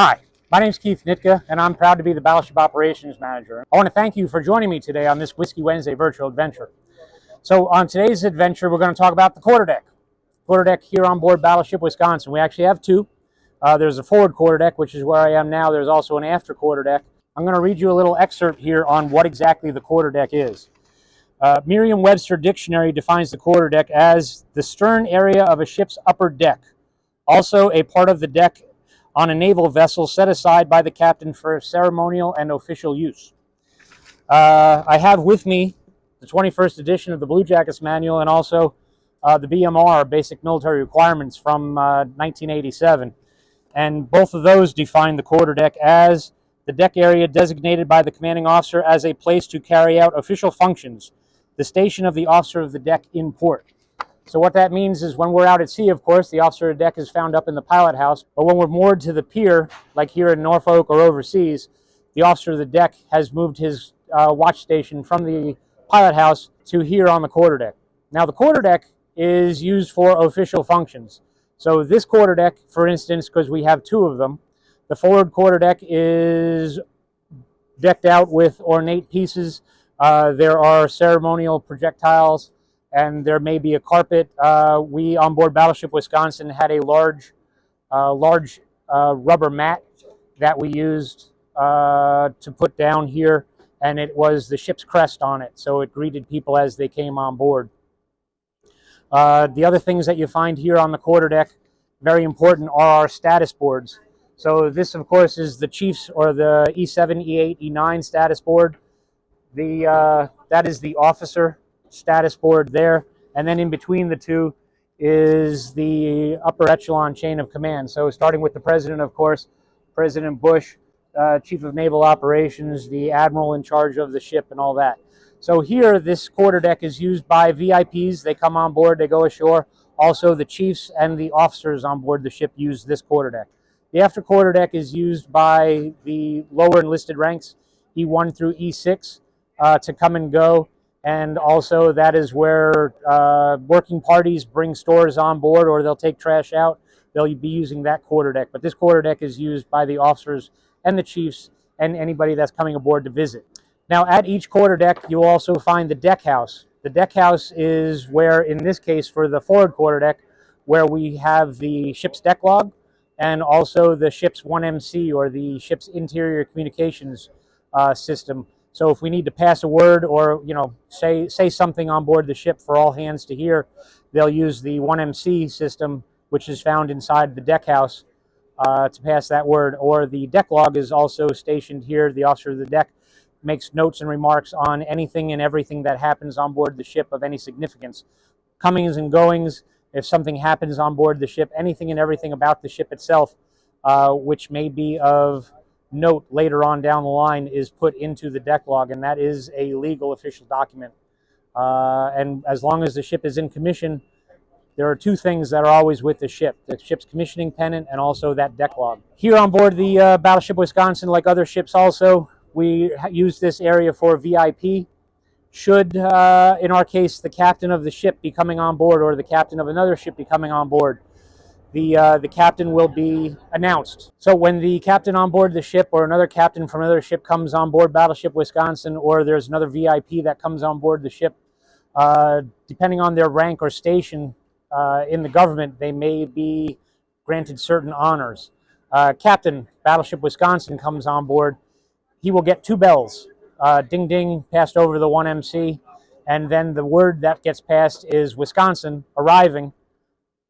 Hi, my name is Keith Nitka, and I'm proud to be the Battleship Operations Manager. I want to thank you for joining me today on this Whiskey Wednesday virtual adventure. So on today's adventure, we're going to talk about the quarterdeck. Quarterdeck here on board Battleship Wisconsin. We actually have two. There's a forward quarterdeck, which is where I am now. There's also an after quarterdeck. I'm going to read you a little excerpt here on what exactly the quarterdeck is. Merriam-Webster Dictionary defines the quarterdeck as the stern area of a ship's upper deck, also a part of the deck on a naval vessel set aside by the captain for ceremonial and official use. I have with me the 21st edition of the Blue Jackets Manual and also the BMR, Basic Military Requirements, from 1987. And both of those define the quarterdeck as the deck area designated by the commanding officer as a place to carry out official functions, the station of the officer of the deck in port. So what that means is when we're out at sea, of course, the officer of the deck is found up in the pilot house. But when we're moored to the pier, like here in Norfolk or overseas, the officer of the deck has moved his watch station from the pilot house to here on the quarterdeck. Now, the quarterdeck is used for official functions. So this quarterdeck, for instance, because we have two of them, the forward quarterdeck is decked out with ornate pieces. There are ceremonial projectiles, and there may be a carpet. We, on board Battleship Wisconsin, had a large rubber mat that we used to put down here, and it was the ship's crest on it, so it greeted people as they came on board. The other things that you find here on the quarterdeck, very important, are our status boards. So this, of course, is the Chiefs, or the E7, E8, E9 status board. That is the officer status board there, and then in between the two is the upper echelon chain of command. So starting with the president, of course, President Bush, Chief of Naval Operations, the admiral in charge of the ship, and all that. So here, this quarterdeck is used by VIPs. They come on board, they go ashore. Also, the chiefs and the officers on board the ship use this quarterdeck. The after quarterdeck is used by the lower enlisted ranks, E1 through E6, to come and go. And also that is where working parties bring stores on board, or they'll take trash out. They'll be using that quarterdeck. But this quarterdeck is used by the officers and the chiefs and anybody that's coming aboard to visit. Now, at each quarterdeck, you'll also find the deck house. The deck house is where, in this case, for the forward quarterdeck, where we have the ship's deck log and also the ship's 1MC, or the ship's interior communications system. So if we need to pass a word or, say something on board the ship for all hands to hear, they'll use the 1MC system, which is found inside the deck house, to pass that word. Or the deck log is also stationed here. The officer of the deck makes notes and remarks on anything and everything that happens on board the ship of any significance. Comings and goings, if something happens on board the ship, anything and everything about the ship itself, which may be of note later on down the line, is put into the deck log, and that is a legal official document. And as long as the ship is in commission, there are two things that are always with the ship's commissioning pennant and also that deck log. Here on board the Battleship Wisconsin, like other ships also, we use this area for VIP. Should, in our case, the captain of the ship be coming on board, or the captain of another ship be coming on board, the captain will be announced. So when the captain on board the ship or another captain from another ship comes on board Battleship Wisconsin, or there's another VIP that comes on board the ship, depending on their rank or station in the government, they may be granted certain honors. Captain Battleship Wisconsin comes on board, he will get two bells, ding ding, passed over the 1MC, and then the word that gets passed is Wisconsin arriving.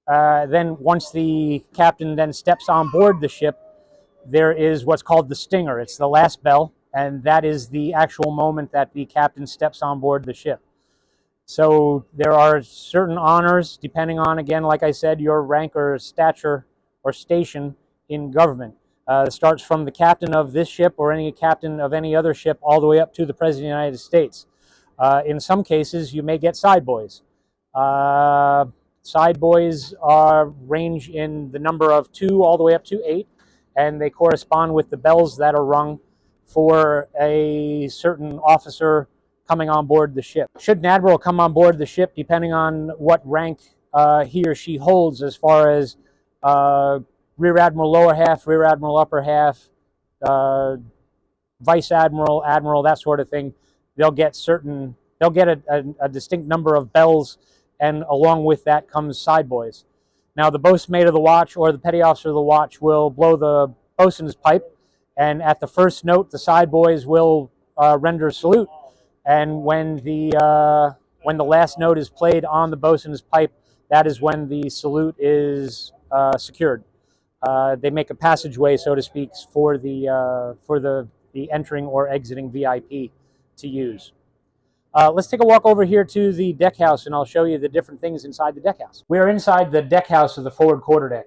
Then once the captain then steps on board the ship, there is what's called the stinger. It's the last bell, and that is the actual moment that the captain steps on board the ship. So there are certain honors depending on, again, like I said, your rank or stature or station in government. It starts from the captain of this ship or any captain of any other ship all the way up to the President of the United States. In some cases, you may get side boys. Side boys range in the number of 2 all the way up to 8, and they correspond with the bells that are rung for a certain officer coming on board the ship. Should an admiral come on board the ship, depending on what rank he or she holds as far as rear admiral lower half, rear admiral upper half, vice admiral, admiral, that sort of thing. They'll get a distinct number of bells, and along with that comes side boys. Now, the boatswain of the watch or the petty officer of the watch will blow the boatswain's pipe, and at the first note, the side boys will render salute. And when the last note is played on the boatswain's pipe, that is when the salute is secured. They make a passageway, so to speak, for the entering or exiting VIP to use. Let's take a walk over here to the deck house, and I'll show you the different things inside the deck house. We are inside the deck house of the forward quarterdeck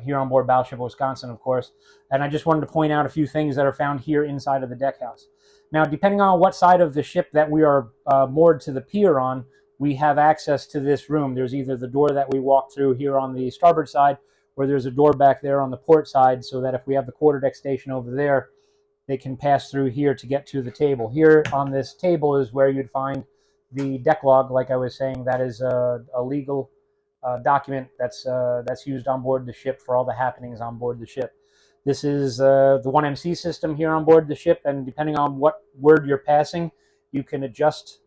here on board Battleship Wisconsin, of course, and I just wanted to point out a few things that are found here inside of the deck house. Now, depending on what side of the ship that we are moored to the pier on, we have access to this room. There's either the door that we walk through here on the starboard side, or there's a door back there on the port side, so that if we have the quarterdeck station over there, they can pass through here to get to the table. Here on this table is where you'd find the deck log. Like I was saying, that is a legal document that's used on board the ship for all the happenings on board the ship. This is the 1MC system here on board the ship, and depending on what word you're passing, you can adjust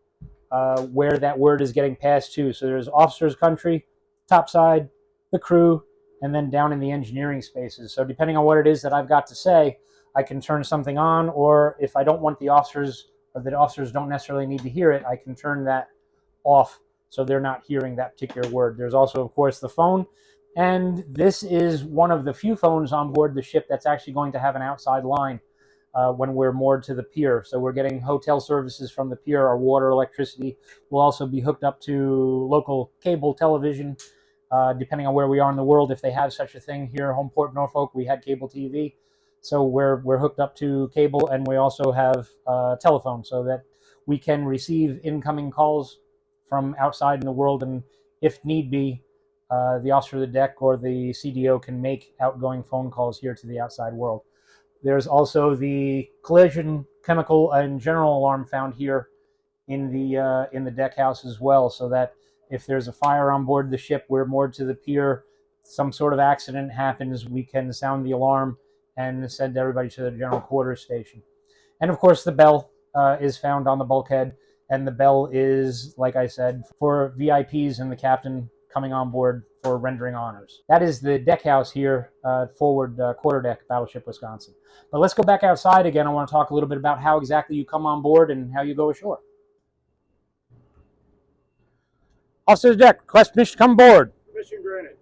where that word is getting passed to. So there's officer's country, topside, the crew, and then down in the engineering spaces. So depending on what it is that I've got to say, I can turn something on, or if I don't want the officers, or the officers don't necessarily need to hear it, I can turn that off so they're not hearing that particular word. There's also, of course, the phone, and this is one of the few phones on board the ship that's actually going to have an outside line when we're moored to the pier. So we're getting hotel services from the pier. Our water, electricity will also be hooked up to local cable television, depending on where we are in the world. If they have such a thing here, Homeport, Norfolk, we had cable TV. So we're hooked up to cable, and we also have telephone, so that we can receive incoming calls from outside in the world, and if need be, the officer of the deck or the CDO can make outgoing phone calls here to the outside world. There's also the collision, chemical, and general alarm found here in the deck house as well, so that if there's a fire on board the ship, we're moored to the pier, some sort of accident happens, we can sound the alarm and send everybody to the general quarters station. And of course, the bell is found on the bulkhead, and the bell is, like I said, for VIPs and the captain coming on board for rendering honors. That is the deck house here, forward quarterdeck, Battleship Wisconsin. But let's go back outside again. I want to talk a little bit about how exactly you come on board and how you go ashore. Officer of the deck, request permission to come aboard. Permission granted.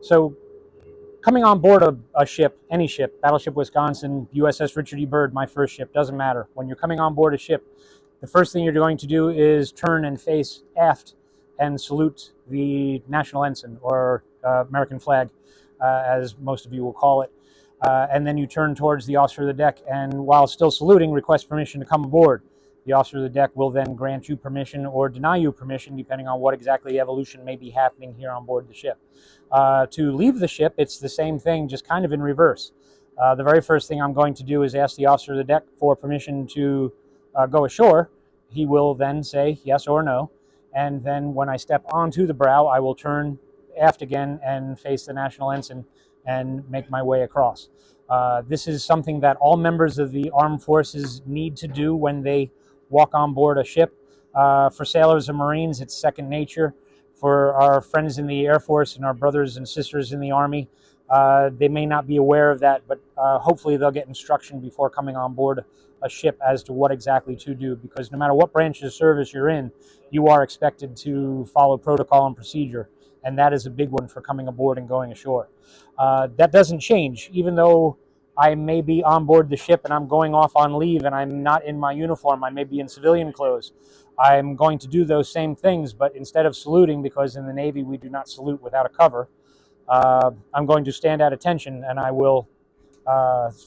So, coming on board a ship, any ship, Battleship Wisconsin, USS Richard E. Byrd, my first ship, doesn't matter. When you're coming on board a ship, the first thing you're going to do is turn and face aft and salute the national ensign, or American flag, as most of you will call it. And then you turn towards the officer of the deck, and while still saluting, request permission to come aboard. The officer of the deck will then grant you permission or deny you permission, depending on what exactly evolution may be happening here on board the ship. To leave the ship, it's the same thing, just kind of in reverse. The very first thing I'm going to do is ask the officer of the deck for permission to go ashore. He will then say yes or no, and then when I step onto the brow, I will turn aft again and face the national ensign and make my way across. This is something that all members of the armed forces need to do when they walk on board a ship. For sailors and Marines, it's second nature. For our friends in the Air Force and our brothers and sisters in the Army, they may not be aware of that, but hopefully they'll get instruction before coming on board a ship as to what exactly to do, because no matter what branch of service you're in, you are expected to follow protocol and procedure, and that is a big one for coming aboard and going ashore. That doesn't change, even though I may be on board the ship and I'm going off on leave and I'm not in my uniform, I may be in civilian clothes. I'm going to do those same things, but instead of saluting, because in the Navy we do not salute without a cover, I'm going to stand at attention, and I will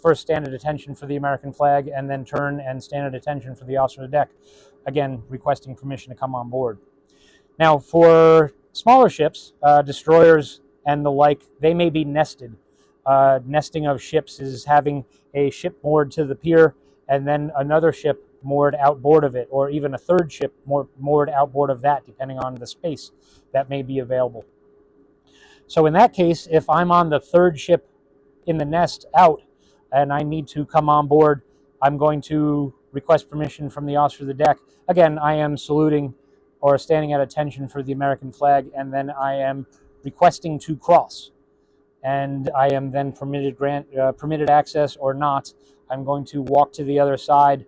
first stand at attention for the American flag and then turn and stand at attention for the officer of the deck, again requesting permission to come on board. Now, for smaller ships, destroyers and the like, they may be nested. Nesting of ships is having a ship moored to the pier and then another ship moored outboard of it, or even a third ship moored outboard of that, depending on the space that may be available. So in that case, if I'm on the third ship in the nest out and I need to come on board, I'm going to request permission from the officer of the deck. Again, I am saluting or standing at attention for the American flag, and then I am requesting to cross. And I am then permitted access or not. I'm going to walk to the other side,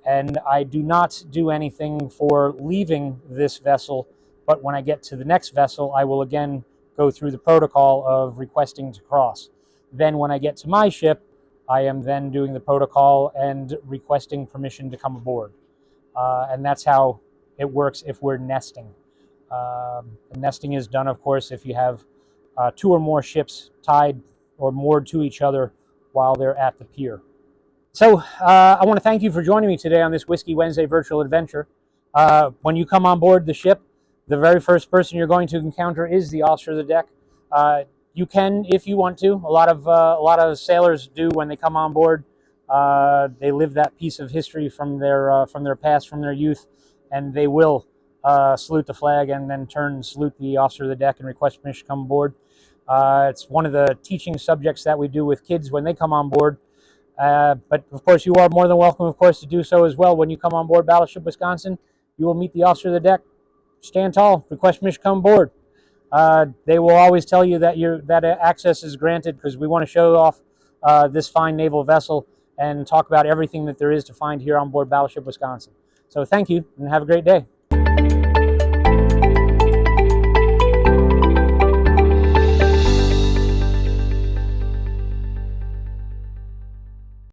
and I do not do anything for leaving this vessel, but when I get to the next vessel, I will again go through the protocol of requesting to cross. Then when I get to my ship, I am then doing the protocol and requesting permission to come aboard. And that's how it works if we're nesting. Nesting is done, of course, if you have 2 or more ships tied or moored to each other while they're at the pier. So I want to thank you for joining me today on this Whiskey Wednesday virtual adventure. When you come on board the ship, the very first person you're going to encounter is the officer of the deck. You can, if you want to. A lot of sailors do when they come on board. They live that piece of history from their past, from their youth, and they will salute the flag and then turn and salute the officer of the deck and request permission to come aboard. It's one of the teaching subjects that we do with kids when they come on board. But of course, you are more than welcome, of course, to do so as well when you come on board Battleship Wisconsin. You will meet the officer of the deck. Stand tall, request permission to come aboard. They will always tell you that access is granted because we want to show off this fine naval vessel and talk about everything that there is to find here on board Battleship Wisconsin. So thank you and have a great day.